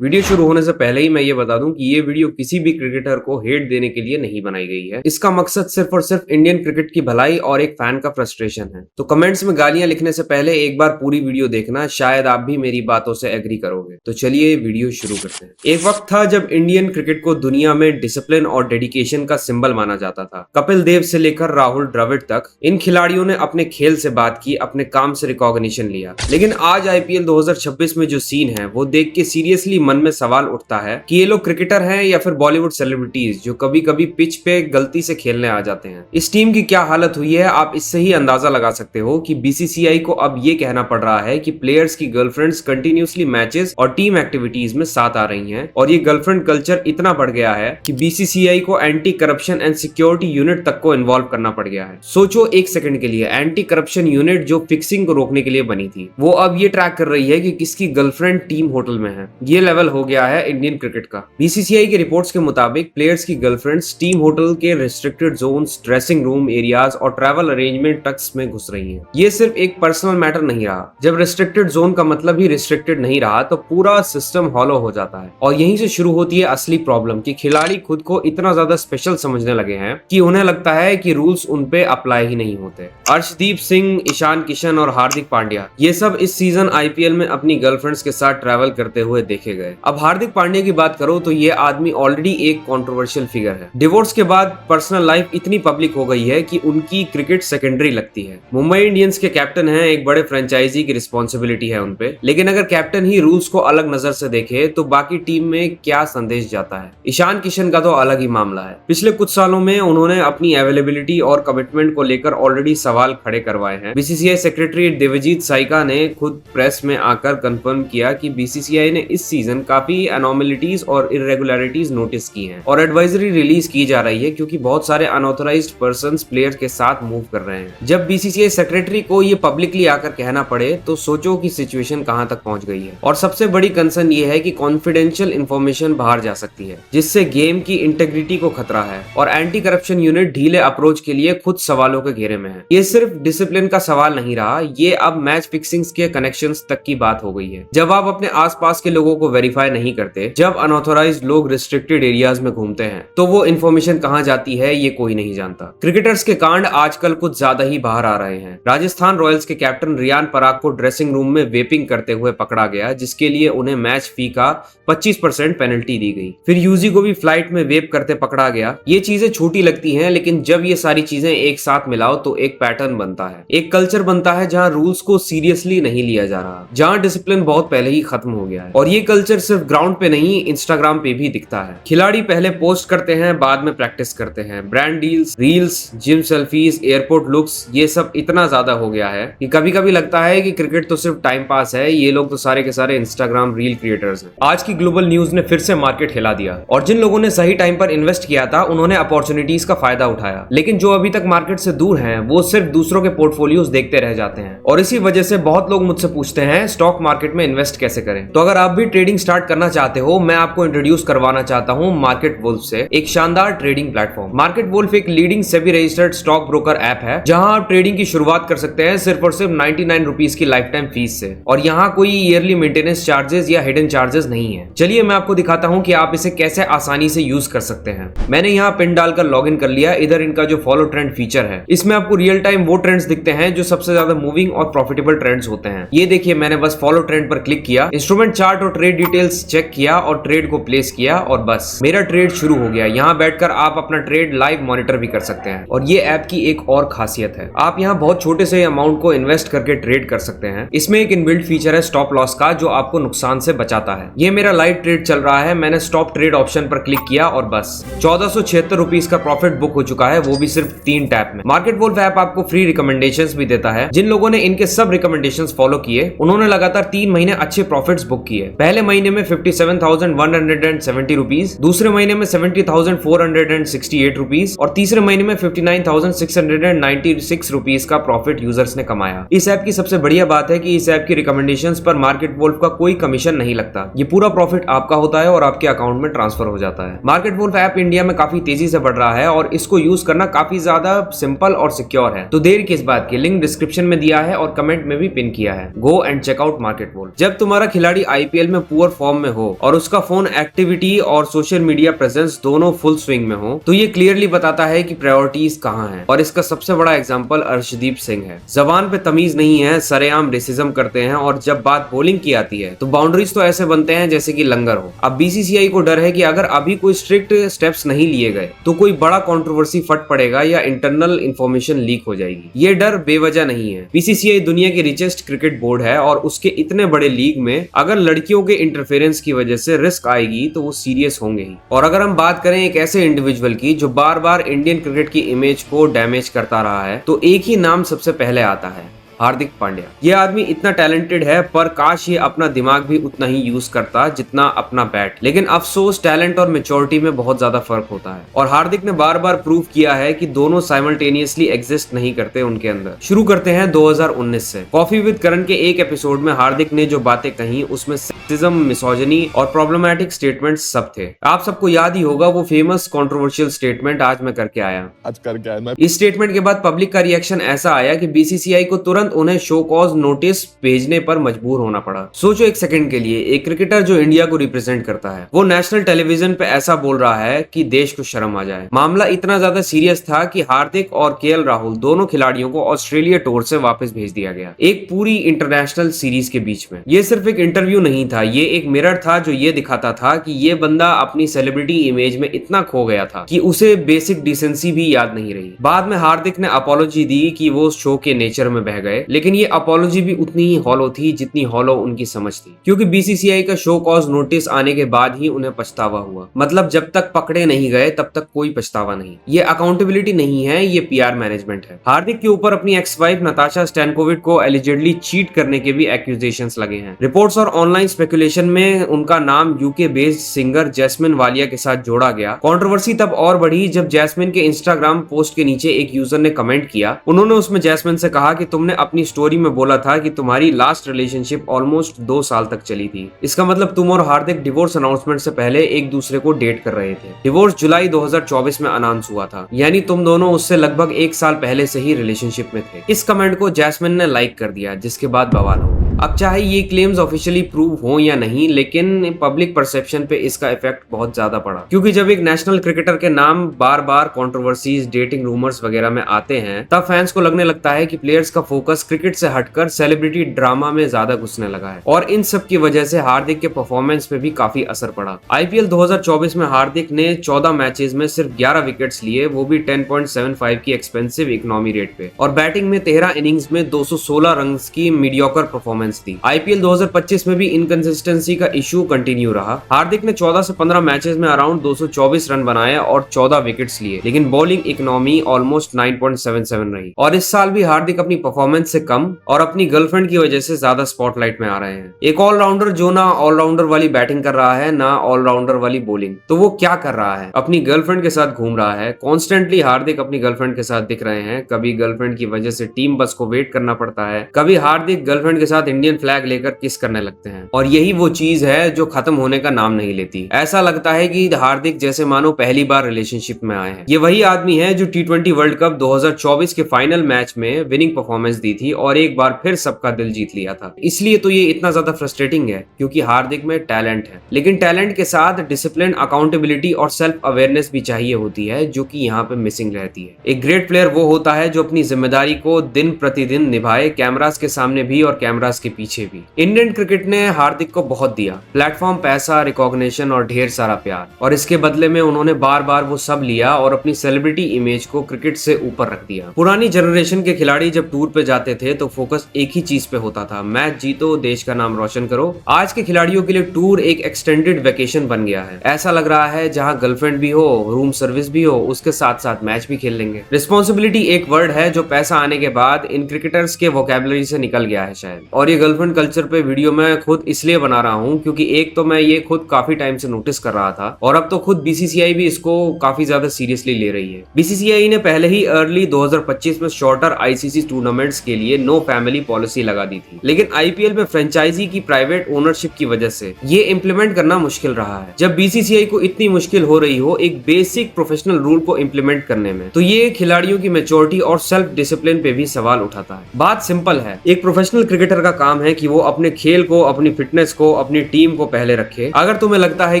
Video शुरू होने से पहले ही मैं ये बता दूं कि ये वीडियो किसी भी क्रिकेटर को हेट देने के लिए नहीं बनाई गई है। इसका मकसद सिर्फ और सिर्फ इंडियन क्रिकेट की भलाई और एक फैन का फ्रस्ट्रेशन है। तो कमेंट्स में गालियां लिखने से पहले एक बार पूरी वीडियो देखना, शायद आप भी मेरी बातों से एग्री करोगे। तो चलिए वीडियो शुरू करते हैं। एक वक्त था जब इंडियन क्रिकेट को दुनिया में डिसिप्लिन और डेडिकेशन का सिंबल माना जाता था। कपिल देव से लेकर राहुल द्रविड़ तक इन खिलाड़ियों ने अपने खेल से बात की, अपने काम से रिकॉग्निशन लिया। लेकिन आज आईपीएल 2026 में जो सीन है वो देख के सीरियसली मन में सवाल उठता है कि ये लोग क्रिकेटर हैं या फिर बॉलीवुड सेलिब्रिटीज जो कभी कभी पिच पे गलती से खेलने आ जाते हैं। इस टीम की क्या हालत हुई है आप इससे ही अंदाजा लगा सकते हो कि बीसीसीआई को अब ये कहना पड़ रहा है कि प्लेयर्स की गर्लफ्रेंड्स कंटिन्यूसली मैचेस और टीम एक्टिविटीज में साथ आ रही हैं और ये गर्लफ्रेंड कल्चर इतना बढ़ गया है कि बीसीसीआई को anti corruption and security unit तक को इन्वॉल्व करना पड़ गया है। सोचो एक सेकंड के लिए, एंटी करप्शन यूनिट जो फिक्सिंग को रोकने के लिए बनी थी वो अब ये ट्रैक कर रही है कि किसकी गर्लफ्रेंड टीम होटल में है। ये लेवल हो गया है इंडियन क्रिकेट का। बीसीसीआई के रिपोर्ट्स के मुताबिक प्लेयर्स की गर्लफ्रेंड्स टीम होटल के restricted zones, dressing room areas और ट्रैवल अरेंजमेंट टक्स में घुस रही हैं। ये सिर्फ एक पर्सनल मैटर नहीं रहा। जब रिस्ट्रिक्टेड जोन का मतलब ही रिस्ट्रिक्टेड नहीं रहा तो पूरा सिस्टम हॉलो हो जाता है। और यहीं से शुरू होती है असली प्रॉब्लम कि खिलाड़ी खुद को इतना ज्यादा स्पेशल समझने लगे हैं कि उन्हें लगता है कि रूल्स उन पे अप्लाई ही नहीं होते। अर्शदीप सिंह, ईशान किशन और हार्दिक पांड्या ये सब इस सीजन आईपीएल में अपनी गर्लफ्रेंड्स के साथ ट्रैवल करते हुए देखे गए। अब हार्दिक पांड्या की बात करो तो ये आदमी ऑलरेडी एक कंट्रोवर्शियल फिगर है। डिवोर्स के बाद पर्सनल लाइफ इतनी पब्लिक हो गई है कि उनकी क्रिकेट सेकेंडरी लगती है। मुंबई इंडियंस के कैप्टन हैं, एक बड़े फ्रेंचाइजी की रिस्पॉन्सिबिलिटी है उनपे। लेकिन अगर कैप्टन ही रूल्स को अलग नजर से देखे तो बाकी टीम में क्या संदेश जाता है। ईशान किशन का तो अलग ही मामला है। पिछले कुछ सालों में उन्होंने अपनी अवेलेबिलिटी और कमिटमेंट को लेकर ऑलरेडी सवाल खड़े करवाए हैं। बीसीसीआई सेक्रेटरी देवजीत साइका ने खुद प्रेस में आकर कंफर्म किया कि बीसीसीआई ने इस सीजन काफी एनॉमलिटीज और इरेगुलरिटीज नोटिस की हैं और एडवाइजरी रिलीज की जा रही है क्योंकि बहुत सारे अनऑथराइज्ड पर्संस प्लेयर के साथ मूव कर रहे हैं। जब बीसीसीआई सेक्रेटरी को ये पब्लिकली आकर कहना पड़े तो सोचो कि सिचुएशन कहां तक पहुंच गई है। और सबसे बड़ी कंसर्न ये है कि कॉन्फिडेंशियल इंफॉर्मेशन बाहर जा सकती है जिससे गेम की इंटेग्रिटी को खतरा है और एंटी करप्शन यूनिट ढीले अप्रोच के लिए खुद सवालों के घेरे में है। ये सिर्फ डिसिप्लिन का सवाल नहीं रहा, ये अब मैच फिक्सिंग्स के कनेक्शंस तक की बात हो गई है। जब आप अपने आसपास के लोगों को वेरीफाई नहीं करते, जब अनऑथराइज्ड लोग रिस्ट्रिक्टेड एरियाज में घूमते हैं तो वो इन्फॉर्मेशन कहां जाती है ये कोई नहीं जानता। क्रिकेटर्स के कांड आजकल कुछ ज्यादा ही बाहर आ रहे हैं। राजस्थान रॉयल्स के कैप्टन रियान पराग को ड्रेसिंग रूम में वेपिंग करते हुए पकड़ा गया जिसके लिए उन्हें मैच फी का 25% पेनल्टी दी गई। फिर यूजी को भी फ्लाइट में वेप करते पकड़ा गया। ये चीजें छोटी लगती हैं लेकिन जब ये सारी चीजें एक साथ मिलाओ तो एक पैटर्न बनता है, एक कल्चर बनता है जहां रूल्स को सीरियसली नहीं लिया जा रहा, जहां डिसिप्लिन बहुत पहले ही खत्म हो गया है। और ये कल्चर सिर्फ ग्राउंड पे नहीं, इंस्टाग्राम पे भी दिखता है। खिलाड़ी पहले पोस्ट करते हैं, बाद में प्रैक्टिस करते हैं। Brand deals, reels, gym selfies, airport looks, ये सब इतना ज्यादा हो गया है कि कभी कभी लगता है कि क्रिकेट तो सिर्फ टाइम पास है, ये लोग तो सारे के सारे इंस्टाग्राम रील क्रिएटर्स हैं। आज की ग्लोबल न्यूज ने फिर से मार्केट हिला दिया और जिन लोगों ने सही टाइम पर इन्वेस्ट किया था उन्होंने अपॉर्चुनिटीज का फायदा उठाया। लेकिन जो अभी तक मार्केट से दूर हैं वो सिर्फ दूसरों के पोर्टफोलियोज देखते रह जाते हैं। और इसी वजह से बहुत लोग मुझसे पूछते हैं स्टॉक मार्केट में इन्वेस्ट कैसे करें। तो अगर आप भी ट्रेडिंग स्टार्ट करना चाहते हो, मैं आपको इंट्रोड्यूस करवाना चाहता हूं मार्केट वुल्फ से, एक शानदार ट्रेडिंग प्लेटफॉर्म। मार्केट वुल्फ एक leading SEBI registered stock broker app है जहां आप ट्रेडिंग की शुरुआत कर सकते हैं सिर्फ और सिर्फ 99 रुपीज की लाइफ टाइम फीस से। और यहाँ कोई ईयरली मेंटेनेंस चार्जेस या हिडन चार्जेस नहीं है। चलिए मैं आपको दिखाता हूँ कि आप इसे कैसे आसानी से यूज कर सकते हैं। मैंने यहाँ पिन डालकर लॉग इन कर लिया। इधर इनका जो फॉलो ट्रेंड फीचर है इसमें आपको रियल टाइम वो ट्रेंड्स दिखते हैं जो सबसे ज्यादा मूविंग और प्रॉफिटेबल ट्रेंड्स होते हैं। ये देखिए, मैंने बस फॉलो ट्रेंड पर क्लिक किया, इंस्ट्रूमेंट चार्ट और ट्रेड डिटेल्स चेक किया और ट्रेड को प्लेस किया और बस मेरा ट्रेड शुरू हो गया। यहाँ बैठकर आप अपना ट्रेड लाइव मॉनिटर भी कर सकते हैं। और ये ऐप की एक और खासियत है, आप यहाँ बहुत छोटे से अमाउंट को इन्वेस्ट करके ट्रेड कर सकते हैं। इसमें एक इनबिल्ट फीचर है स्टॉप लॉस का जो आपको नुकसान से बचाता है। ये मेरा लाइव ट्रेड चल रहा है, मैंने स्टॉप ट्रेड ऑप्शन पर क्लिक किया और बस 1476 रुपीज का प्रॉफिट बुक हो चुका है, वो भी सिर्फ 3 टैप में। मार्केट वुल्फ ऐप आपको फ्री रिकमेंडेशंस भी देता है। जिन लोगों ने इनके सब रिकमेंडेशंस फॉलो किए उन्होंने लगातार 3 महीने अच्छे प्रॉफिट्स बुक किए। पहले महीने में 57,170 रुपीज, दूसरे महीने में 70,468 रुपीज और तीसरे महीने में 59,696 रुपीज का प्रॉफिट यूजर्स ने कमाया। इस ऐप की सबसे बढ़िया बात है कि इस ऐप की रिकमेंडेशंस पर मार्केट वुल्फ का कोई कमीशन नहीं लगता। ये पूरा प्रॉफिट आपका होता है और आपके अकाउंट में ट्रांसफर हो जाता है। मार्केट वुल्फ ऐप इंडिया में काफी तेजी से बढ़ रहा है और इसको यूज करना काफी ज्यादा सिंपल और सिक्योर है। तो देर किस बात की, लिंक डिस्क्रिप्शन में दिया है और कमेंट में भी पिन किया है। Go and check out Market Wolf. जब तुम्हारा खिलाड़ी आईपीएल में पुअर फॉर्म में हो और उसका फोन एक्टिविटी और सोशल मीडिया प्रेजेंस दोनों फुल स्विंग में हो, तो ये क्लियरली बताता है कि प्रायोरिटीज कहाँ हैं। और इसका सबसे बड़ा एग्जांपल अर्शदीप सिंह है। जबान पे तमीज नहीं है, सरेआम रेसिज्म करते हैं, और जब बात बॉलिंग की आती है तो बाउंड्रीज तो ऐसे बनते हैं जैसे कि लंगर हो। अब बीसीसीआई को डर है कि अगर अभी कोई स्ट्रिक्ट स्टेप्स नहीं लिए गए तो कोई बड़ा कंट्रोवर्सी फट पड़ेगा या इंटरनल इंफॉर्मेशन लीक हो जाएगी। ये डर बेवजह नहीं है। बीसीसीआई दुनिया की रिचेस्ट क्रिकेट बोर्ड है और उसके इतने बड़े लीग में अगर लड़कियों के इंटरफेरेंस की वजह से रिस्क आएगी तो वो सीरियस होंगे ही। और अगर हम बात करें एक ऐसे इंडिविजुअल की जो बार बार इंडियन क्रिकेट की इमेज को डैमेज करता रहा है, तो एक ही नाम सबसे पहले आता है, हार्दिक पांड्या। ये आदमी इतना टैलेंटेड है, पर काश ये अपना दिमाग भी उतना ही यूज करता जितना अपना बैट। लेकिन अफसोस टैलेंट और मेच्योरिटी में बहुत ज्यादा फर्क होता है, और हार्दिक ने बार बार प्रूव किया है कि दोनों साइमल्टेनियसली एग्जिस्ट नहीं करते उनके अंदर। शुरू करते हैं 2019 से। कॉफी विद करण के एक एपिसोड में हार्दिक ने जो बातें कही उसमें सेक्सिज्म, मिसोजिनी और प्रॉब्लमैटिक स्टेटमेंट्स सब थे। आप सबको याद ही होगा वो फेमस कंट्रोवर्शियल स्टेटमेंट, आज मैं करके आया। इस स्टेटमेंट के बाद पब्लिक का रिएक्शन ऐसा आया कि बीसीसीआई को तुरंत उन्हें शो कॉज नोटिस भेजने पर मजबूर होना पड़ा। सोचो एक सेकंड के लिए, एक क्रिकेटर जो इंडिया को रिप्रेजेंट करता है वो नेशनल टेलीविजन पे ऐसा बोल रहा है कि देश को शर्म आ जाए। मामला इतना ज्यादा सीरियस था कि हार्दिक और केएल राहुल दोनों खिलाड़ियों को ऑस्ट्रेलिया टूर से वापस भेज दिया गया, एक पूरी इंटरनेशनल सीरीज के बीच में। ये सिर्फ एक इंटरव्यू नहीं था, ये एक मिरर था जो ये दिखाता था कि ये बंदा अपनी सेलिब्रिटी इमेज में इतना खो गया था कि उसे बेसिक डिसेंसी भी याद नहीं रही। बाद में हार्दिक ने अपॉलॉजी दी कि वो शो के नेचर में बह गए, लेकिन ये अपॉलॉजी भी उतनी ही हॉलो थी जितनी हॉलो उनकी समझ थी, क्योंकि बीसीसीआई का शो कॉज नोटिस आने के बाद ही उन्हें पछतावा हुआ। मतलब जब तक पकड़े नहीं गए तब तक कोई पछतावा नहीं। ये अकाउंटेबिलिटी नहीं है, ये पीआर मैनेजमेंट है। हार्दिक के ऊपर अपनी एक्स वाइफ नताशा स्टैनकोविक को एलिजेडली चीट करने के भी एक्यूजेशंस लगे हैं। रिपोर्ट्स और ऑनलाइन स्पेकुलेशन में उनका नाम UK based singer Jasmin Walia के साथ जोड़ा गया। कंट्रोवर्सी तब और बढ़ी जब जैस्मिन के इंस्टाग्राम पोस्ट के नीचे एक यूजर ने कमेंट किया। उन्होंने उसमें जैस्मिन से कहा कि तुमने अपनी स्टोरी में बोला था कि तुम्हारी लास्ट रिलेशनशिप ऑलमोस्ट 2 साल तक चली थी। इसका मतलब तुम और हार्दिक डिवोर्स अनाउंसमेंट से पहले एक दूसरे को डेट कर रहे थे। डिवोर्स जुलाई 2024 में अनाउंस हुआ था, यानी तुम दोनों उससे लगभग 1 साल पहले से ही रिलेशनशिप में थे। इस कमेंट को जैस्मिन ने लाइक कर दिया, जिसके बाद बवाल हो। अब चाहे ये क्लेम्स ऑफिशियली प्रूव हो या नहीं, लेकिन पब्लिक परसेप्शन पे इसका इफेक्ट बहुत ज्यादा पड़ा, क्योंकि जब एक नेशनल क्रिकेटर के नाम बार बार कंट्रोवर्सीज, डेटिंग रूमर्स वगैरह में आते हैं, तब फैंस को लगने लगता है कि प्लेयर्स का फोकस क्रिकेट से हटकर सेलिब्रिटी ड्रामा में ज्यादा घुसने लगा है। और इन सब की वजह से हार्दिक के परफॉर्मेंस पे भी काफी असर पड़ा। आईपीएल 2024 में हार्दिक ने 14 मैचेस में सिर्फ 11 विकेट्स लिए, वो भी 10.75 की एक्सपेंसिव इकोनॉमी रेट पे, और बैटिंग में 13 इनिंग्स में 216 रन की मीडियोकर परफॉर्मेंस दी। आईपीएल 2025 में भी इनकंसिस्टेंसी का इशू कंटिन्यू रहा। हार्दिक ने 14 से 15 मैचेस में अराउंड 224 रन बनाए और 14 विकेट्स लिए, लेकिन बॉलिंग इकोनॉमी ऑलमोस्ट 9.77 रही। और इस साल भी हार्दिक अपनी परफॉर्मेंस से कम और अपनी गर्लफ्रेंड की वजह से ज्यादा स्पॉटलाइट में आ रहे हैं। एक ऑलराउंडर जो ना ऑलराउंडर वाली बैटिंग कर रहा है, ना ऑलराउंडर वाली बॉलिंग, तो वो क्या कर रहा है? अपनी गर्लफ्रेंड के साथ घूम रहा है। कॉन्स्टेंटली हार्दिक अपनी गर्लफ्रेंड के साथ दिख रहे हैं। कभी गर्लफ्रेंड की वजह से टीम बस को वेट करना पड़ता है, कभी हार्दिक गर्लफ्रेंड के साथ इंडियन फ्लैग लेकर किस करने लगते हैं। और यही वो चीज है जो खत्म होने का नाम नहीं लेती। ऐसा लगता है कि हार्दिक जैसे मानो पहली बार रिलेशनशिप में आए हैं। ये वही आदमी है जो T20 वर्ल्ड कप 2024 के फाइनल मैच में विनिंग परफॉर्मेंस दी थी और एक बार फिर सबका दिल जीत लिया था। इसलिए तो ये इतना ज्यादा फ्रस्ट्रेटिंग है, क्योंकि हार्दिक में टैलेंट है, लेकिन टैलेंट के साथ डिसिप्लिन, अकाउंटेबिलिटी और सेल्फ अवेयरनेस भी चाहिए होती है, जो कि यहाँ पे मिसिंग रहती है। एक ग्रेट प्लेयर वो होता है जो अपनी जिम्मेदारी को दिन प्रतिदिन निभाए, कैमरास के सामने भी और कैमरास के पीछे भी। इंडियन क्रिकेट ने हार्दिक को बहुत दिया, प्लेटफॉर्म, पैसा, रिकॉग्निशन और ढेर सारा प्यार, और इसके बदले में उन्होंने बार बार वो सब लिया और अपनी सेलिब्रिटी इमेज को क्रिकेट से ऊपर रख दिया। पुरानी जनरेशन के खिलाड़ी जब टूर पे जाते थे तो फोकस एक ही चीज पे होता था, मैच जीतो, देश का नाम रोशन करो। आज के खिलाड़ियों के लिए टूर एक एक्सटेंडेड वेकेशन बन गया है। ऐसा लग रहा है जहां गर्लफ्रेंड भी हो, रूम सर्विस भी हो, उसके साथ साथ मैच भी खेल लेंगे। रिस्पॉन्सिबिलिटी एक वर्ड है जो पैसा आने के बाद इन क्रिकेटर्स के वोकैबुलरी से निकल गया है शायद। और ये गर्लफ्रेंड कल्चर पे वीडियो मैं खुद इसलिए बना रहा हूँ क्योंकि एक तो मैं ये खुद काफी टाइम से नोटिस कर रहा था, और अब तो खुद बीसीसीआई भी इसको काफी ज्यादा सीरियसली ले रही है। बीसीसीआई ने पहले ही अर्ली 2025 में शॉर्टर आईसीसी टूर्नामेंट्स के लिए नो फैमिली पॉलिसी लगा दी थी, लेकिन आईपीएल में फ्रेंचाइजी की प्राइवेट ओनरशिप की वजह से ये इंप्लीमेंट करना मुश्किल रहा है। जब बीसीसीआई को इतनी मुश्किल हो रही हो एक बेसिक प्रोफेशनल रूल को इंप्लीमेंट करने में, तो ये खिलाड़ियों की मैच्योरिटी और सेल्फ डिसिप्लिन पे भी सवाल उठाता है। बात सिंपल है, एक प्रोफेशनल क्रिकेटर का काम है कि वो अपने खेल को, अपनी फिटनेस को, अपनी टीम को पहले रखे। अगर तुम्हें लगता है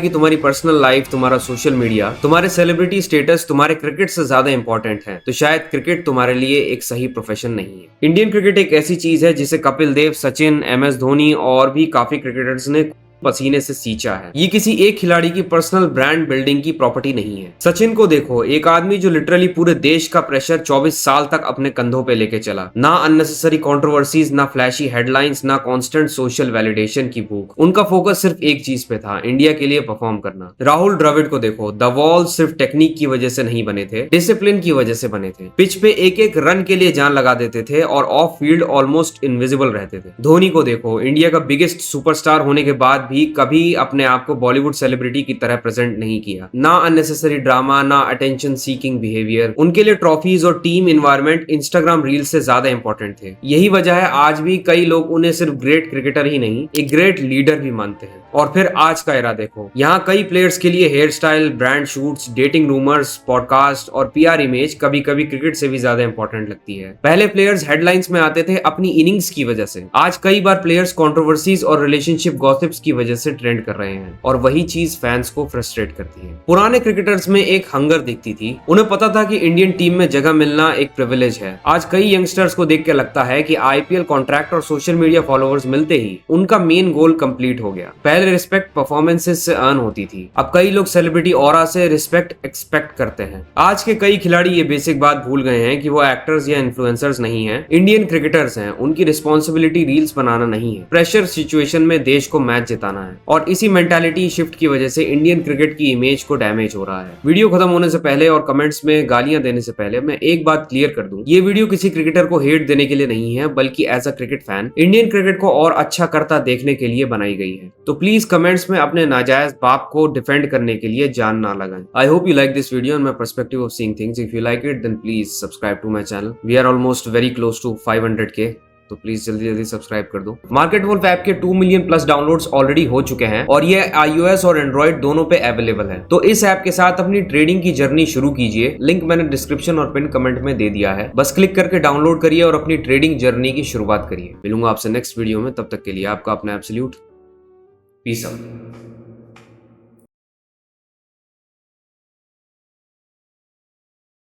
कि तुम्हारी पर्सनल लाइफ, तुम्हारा सोशल मीडिया, तुम्हारे सेलिब्रिटी स्टेटस तुम्हारे क्रिकेट से ज्यादा इंपॉर्टेंट है, तो शायद क्रिकेट तुम्हारे लिए एक सही प्रोफेशन नहीं है। इंडियन क्रिकेट एक ऐसी चीज है जिसे कपिल देव, सचिन, MS धोनी और भी काफी क्रिकेटर्स ने पसीने से सींचा है। ये किसी एक खिलाड़ी की पर्सनल ब्रांड बिल्डिंग की प्रॉपर्टी नहीं है। सचिन को देखो, एक आदमी जो लिटरली पूरे देश का प्रेशर 24 साल तक अपने कंधों पे लेके चला। ना अननेसेसरी कंट्रोवर्सीज, ना फ्लैशी हेडलाइंस, ना कांस्टेंट सोशल वैलिडेशन की भूख। उनका फोकस सिर्फ एक चीज पे था, इंडिया के लिए परफॉर्म करना। राहुल द्रविड़ को देखो, द वॉल सिर्फ टेक्निक की वजह से नहीं बने थे, डिसिप्लिन की वजह से बने थे। पिच पे एक एक रन के लिए जान लगा देते थे और ऑफ फील्ड ऑलमोस्ट इनविजिबल रहते थे। धोनी को देखो, इंडिया का बिगेस्ट सुपरस्टार होने के बाद भी कभी अपने आप को बॉलीवुड सेलिब्रिटी की तरह प्रेजेंट नहीं किया। ना अननेसेसरी ड्रामा, ना अटेंशन सीकिंग बिहेवियर। उनके लिए ट्रॉफीज और टीम इन्वायरमेंट इंस्टाग्राम रील से ज्यादा इंपॉर्टेंट थे। यही वजह है आज भी कई लोग उन्हें सिर्फ ग्रेट क्रिकेटर ही नहीं, एक ग्रेट लीडर भी मानते हैं। और फिर आज का एरा देखो, यहाँ कई प्लेयर्स के लिए hair style, brand shoots, dating rumours, podcast और PR इमेज कभी कभी क्रिकेट से भी ज्यादा इंपॉर्टेंट लगती है। पहले प्लेयर्स हेडलाइंस में आते थे अपनी इनिंग्स की वजह से, आज कई बार प्लेयर्स कंट्रोवर्सीज और रिलेशनशिप गॉसिप्स की वजह से ट्रेंड कर रहे हैं, और वही चीज फैंस को फ्रस्ट्रेट करती है। पुराने क्रिकेटर्स में एक हंगर दिखती थी, उन्हें पता था कि इंडियन टीम में जगह मिलना एक प्रिविलेज है। आज कई यंगस्टर्स को देख के लगता है कि IPL कॉन्ट्रैक्ट और सोशल मीडिया फॉलोअर्स मिलते ही उनका मेन गोल कंप्लीट हो गया। पहले रिस्पेक्ट परफॉर्मेंसेस से अर्न होती थी, अब कई लोग सेलिब्रिटी ऑरा से रिस्पेक्ट एक्सपेक्ट करते हैं। आज के कई खिलाड़ी ये बेसिक बात भूल गए हैं कि वो एक्टर्स या इन्फ्लुएंसर्स नहीं हैं, इंडियन क्रिकेटर्स हैं। उनकी रिस्पॉन्सिबिलिटी रील्स बनाना नहीं है, प्रेशर सिचुएशन में देश को मैच जिताना है। और इसी मेंटालिटी शिफ्ट की वजह से इंडियन क्रिकेट की इमेज को डैमेज हो रहा है। वीडियो खत्म होने से पहले और कमेंट्स में गालियां देने से पहले मैं एक बात क्लियर कर दूं, ये वीडियो किसी क्रिकेटर को हेट देने के लिए नहीं है, बल्कि as a cricket fan Indian cricket को और अच्छा करता देखने के लिए बनाई गई है। तो प्लीज कमेंट्स में अपने नाजायज बाप को डिफेंड करने के लिए जान ना लगाएं। I hope you like this video and my perspective of seeing things. If you like it then please subscribe to my channel. We are almost very close to 500K, तो प्लीज जल्दी जल्दी subscribe कर दो। Market wolf app के 2 million plus downloads already हो चुके हैं और ये iOS और एंड्रॉइड दोनों पे अवेलेबल है। तो इस ऐप के साथ अपनी ट्रेडिंग की जर्नी शुरू कीजिए। लिंक मैंने डिस्क्रिप्शन और पिन कमेंट में दे दिया है, बस क्लिक करके डाउनलोड करिए और अपनी ट्रेडिंग जर्नी की शुरुआत करिए। मिलूंगा आपसे नेक्स्ट वीडियो में, तब तक के लिए आपका अपना एब्सोल्यूट पीस आउट।